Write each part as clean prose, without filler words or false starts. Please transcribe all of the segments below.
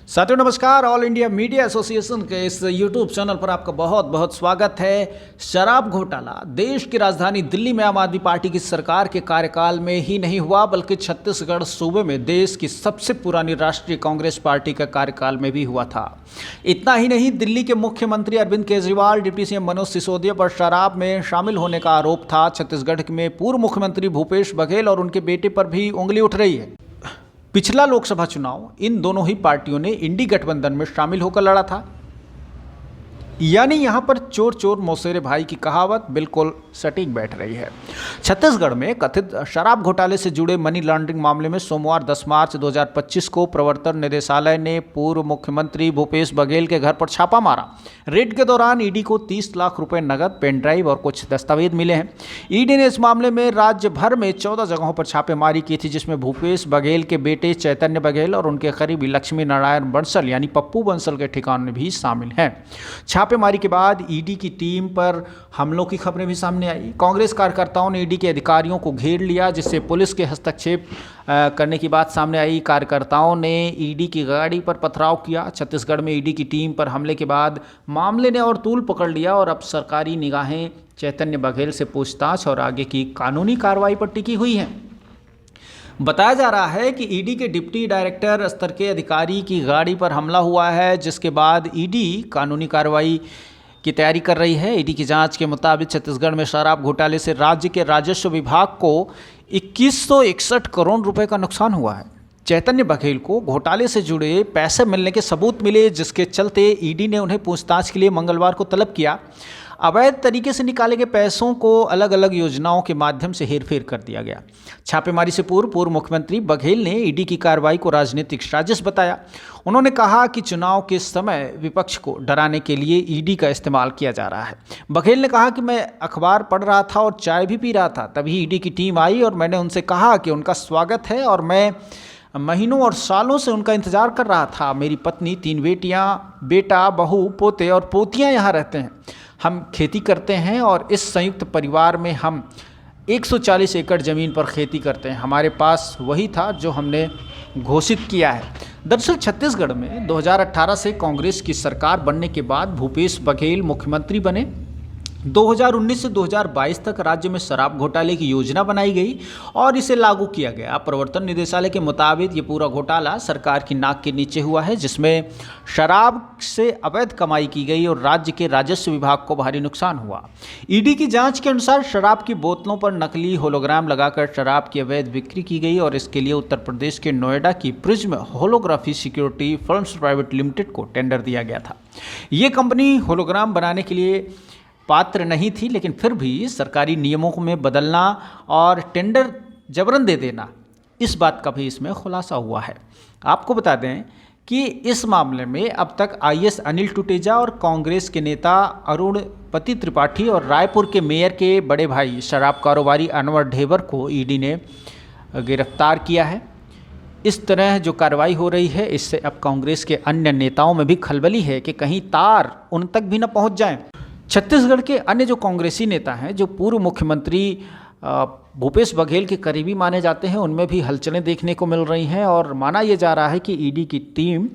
साथियों नमस्कार। All India media association के इस यूट्यूब चैनल पर आपका बहुत बहुत स्वागत है। शराब घोटाला देश की राजधानी दिल्ली में आम आदमी पार्टी की सरकार के कार्यकाल में ही नहीं हुआ, बल्कि छत्तीसगढ़ सूबे में देश की सबसे पुरानी राष्ट्रीय कांग्रेस पार्टी का कार्यकाल में भी हुआ था। इतना ही नहीं, दिल्ली के मुख्यमंत्री अरविंद केजरीवाल, डिप्टी सीएम मनोज सिसोदिया पर शराब में शामिल होने का आरोप था। छत्तीसगढ़ में पूर्व मुख्यमंत्री भूपेश बघेल और उनके बेटे पर भी उंगली उठ रही है। पिछला लोकसभा चुनाव इन दोनों ही पार्टियों ने इंडी गठबंधन में शामिल होकर लड़ा था। यानी यहां पर चोर चोर मौसेरे भाई की कहावत बिल्कुल सटीक बैठ रही है। छत्तीसगढ़ में कथित शराब घोटाले से जुड़े मनी लॉन्ड्रिंग मामले में सोमवार 10 मार्च 2025 को प्रवर्तन निदेशालय ने पूर्व मुख्यमंत्री भूपेश बघेल के घर पर छापा मारा। रेड के दौरान ईडी को 30 लाख रुपए नगद, पेन ड्राइव और कुछ दस्तावेज मिले हैं। ईडी ने इस मामले में राज्य भर में 14 जगहों पर छापेमारी की थी, जिसमें भूपेश बघेल के बेटे चैतन्य बघेल और उनके करीबी लक्ष्मी नारायण बंसल यानी पप्पू बंसल के ठिकाने भी शामिल हैं। छापेमारी के बाद ईडी की टीम पर हमलों की खबरें भी सामने आई। कांग्रेस कार्यकर्ताओं ने ईडी के अधिकारियों को घेर लिया, जिससे पुलिस के हस्तक्षेप करने की बात सामने आई। कार्यकर्ताओं ने ईडी की गाड़ी पर पथराव किया। छत्तीसगढ़ में ईडी की टीम पर हमले के बाद मामले ने और तूल पकड़ लिया और अब सरकारी निगाहें चैतन्य बघेल से पूछताछ और आगे की कानूनी कार्रवाई पर टिकी हुई हैं। बताया जा रहा है कि ईडी के डिप्टी डायरेक्टर स्तर के अधिकारी की गाड़ी पर हमला हुआ है, जिसके बाद ईडी कानूनी कार्रवाई की तैयारी कर रही है। ईडी की जांच के मुताबिक छत्तीसगढ़ में शराब घोटाले से राज्य के राजस्व विभाग को 2161 करोड़ रुपए का नुकसान हुआ है। चैतन्य बघेल को घोटाले से जुड़े पैसे मिलने के सबूत मिले, जिसके चलते ईडी ने उन्हें पूछताछ के लिए मंगलवार को तलब किया। अवैध तरीके से निकाले गए पैसों को अलग अलग योजनाओं के माध्यम से हेरफेर कर दिया गया। छापेमारी से पूर्व मुख्यमंत्री बघेल ने ईडी की कार्रवाई को राजनीतिक साजिश बताया। उन्होंने कहा कि चुनाव के समय विपक्ष को डराने के लिए ईडी का इस्तेमाल किया जा रहा है। बघेल ने कहा कि मैं अखबार पढ़ रहा था और चाय भी पी रहा था, तभी ईडी की टीम आई और मैंने उनसे कहा कि उनका स्वागत है और मैं महीनों और सालों से उनका इंतजार कर रहा था। मेरी पत्नी, 3 बेटियां, बेटा, बहू, पोते और पोतियां यहाँ रहते हैं। हम खेती करते हैं और इस संयुक्त परिवार में हम 140 एकड़ ज़मीन पर खेती करते हैं। हमारे पास वही था जो हमने घोषित किया है। दरअसल छत्तीसगढ़ में 2018 से कांग्रेस की सरकार बनने के बाद भूपेश बघेल मुख्यमंत्री बने। 2019 से 2022 तक राज्य में शराब घोटाले की योजना बनाई गई और इसे लागू किया गया। प्रवर्तन निदेशालय के मुताबिक ये पूरा घोटाला सरकार की नाक के नीचे हुआ है, जिसमें शराब से अवैध कमाई की गई और राज्य के राजस्व विभाग को भारी नुकसान हुआ। ईडी की जांच के अनुसार शराब की बोतलों पर नकली होलोग्राम लगाकर शराब की अवैध बिक्री की गई और इसके लिए उत्तर प्रदेश के नोएडा की prism holography security firms private limited को टेंडर दिया गया था। ये कंपनी होलोग्राम बनाने के लिए पात्र नहीं थी, लेकिन फिर भी सरकारी नियमों में बदलना और टेंडर जबरन दे देना, इस बात का भी इसमें खुलासा हुआ है। आपको बता दें कि इस मामले में अब तक आईएएस अनिल टुटेजा और कांग्रेस के नेता अरुण पति त्रिपाठी और रायपुर के मेयर के बड़े भाई शराब कारोबारी अनवर ढेबर को ईडी ने गिरफ्तार किया है। इस तरह जो कार्रवाई हो रही है, इससे अब कांग्रेस के अन्य नेताओं में भी खलबली है कि कहीं तार उन तक भी न पहुंच जाएं। छत्तीसगढ़ के अन्य जो कांग्रेसी नेता हैं, जो पूर्व मुख्यमंत्री भूपेश बघेल के करीबी माने जाते हैं, उनमें भी हलचलें देखने को मिल रही हैं और माना यह जा रहा है कि ईडी की टीम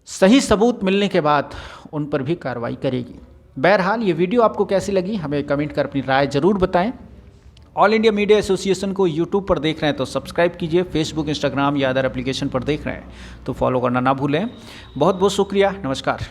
सही सबूत मिलने के बाद उन पर भी कार्रवाई करेगी। बहरहाल ये वीडियो आपको कैसी लगी, हमें कमेंट कर अपनी राय जरूर बताएं। ऑल इंडिया मीडिया एसोसिएशन को यूट्यूब पर देख रहे हैं तो सब्सक्राइब कीजिए, फेसबुक, इंस्टाग्राम या अदर एप्लीकेशन पर देख रहे हैं तो फॉलो करना ना भूलें। बहुत बहुत शुक्रिया। नमस्कार।